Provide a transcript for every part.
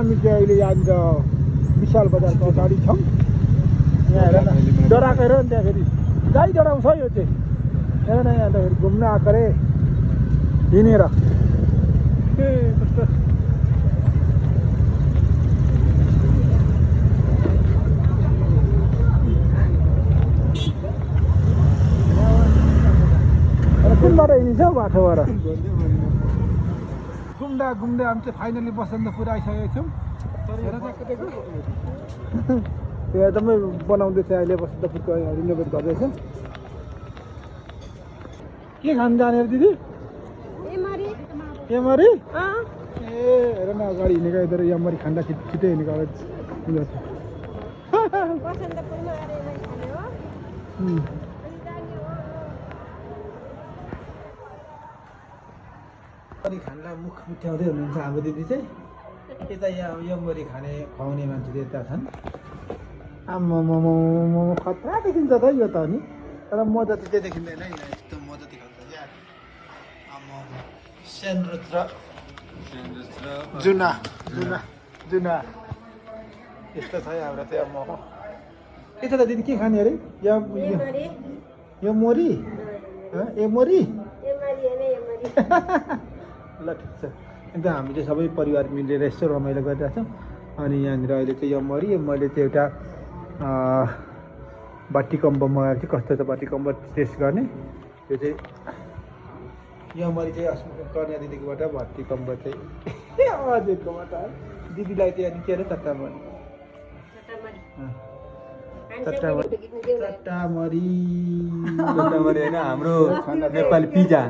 हामी चाहिँ अहिले यहाँनिर विशाल बजारको अगाडि छौँ। यहाँ हेर न डराएको हेर नि त्यहाँ फेरि गाई डराउँछ यो चाहिँ हेर न यहाँ त फेरि घुम्न आएको अरे हिँडेर कस्तो कुनबाट हिँडिन्छ बाटोबाट घुम्दा घुम्दै हामी चाहिँ फाइनली बसन्तपुर आइसकेको छौँ। हेर त्यहाँको त्यो एकदमै बनाउँदैछ अहिले बसन्तपुरको रिनोभेट गर्दैछ। के खान जाने अरे दिदी? एमरी ए हेर न अगाडि हिँडेको यता एमरी खाँदा छिटै हिँडेको अगाडि एमरी खानलाई मुख मिठाउँदै हुनुहुन्छ हाम्रो दिदी चाहिँ। यता यहाँ एमरी खाने खुवाउने मान्छे यता छन्। आम्मामामा खतरा देखिन्छ त यो त नि तर मजा त त्यही देखिँदैन है यस्तो मजा देखाउँछ यार। आम्मामा सेन्ड्रोच र जुना जुना जुना यस्तो छ हाम्रो चाहिँ अब यता त दिदी के खाने अरे यो मोरी एमरी ल ठिक छ। अन्त हामी चाहिँ सबै परिवार मिलेर यसो रमाइलो गरिरहेको छौँ। अनि यहाँनिर अहिले चाहिँ एमरी मैले चाहिँ एउटा बाटीकम्बो मगाएको थिएँ। कस्तो छ बाटीकम्बो टेस्ट गर्ने त्यो चाहिँ एमरी चाहिँ कन्या दिदीकोबाट बाटीकम्बो चाहिँ हजुरकोबाट दिदीलाई चाहिँ अनि के अरे चट्टामरी चट्टामरी होइन हाम्रो नेपाली पिज्जा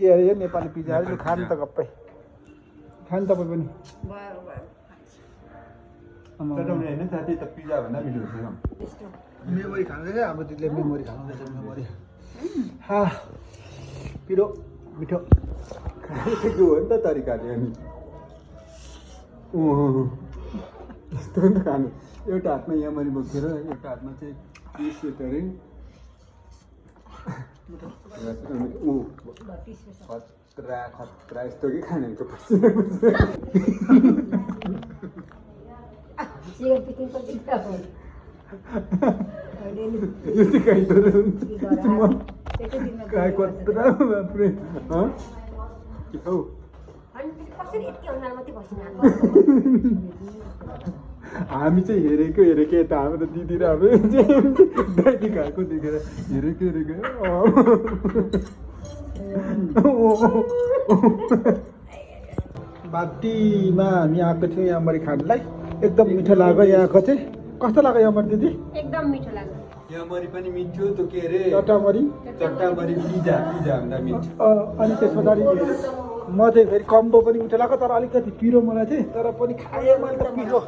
के अरे यो नेपाली पिज्जा अरे खानु त गप्पै खानु तपाईँ पनि होइन साथी त पिज्जा भन्दा मिठो हुन्छ। मेमोरी खाँदैछ हाम्रो दिदीले मेमोरी खाँदैछ मेमोरी हा पिरो मिठो खाएको हो नि त तरिकाले अनि यस्तो नि त खानु एउटा हातमा एमरी बोकेर एउटा हातमा चाहिँ सेट अरे खतरा खतरा यस्तो कि खानेको हामी चाहिँ हेरेको यता हाम्रो त दिदी र हाम्रो दाइदी खाएको देखेर हेरेको बाटीमा हामी आएको थियौँ एमरी खानलाई एकदम मिठो लाग्यो। यहाँको चाहिँ कस्तो लाग्यो एमरी दिदी? एकदम मिठो लाग्यो। एमरी पनि मिठो त्यो के अरे चट्टामरी पिज्जा भन्दा मिठो। अनि त्यस पछाडि म चाहिँ फेरि कम्बो पनि मिठो लाग्यो तर अलिकति पिरो मलाई चाहिँ तर पनि खाएँ मैले त पिरो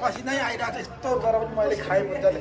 पसिनै आइरहेको छ यस्तो तर पनि मैले खाएँ मजाले।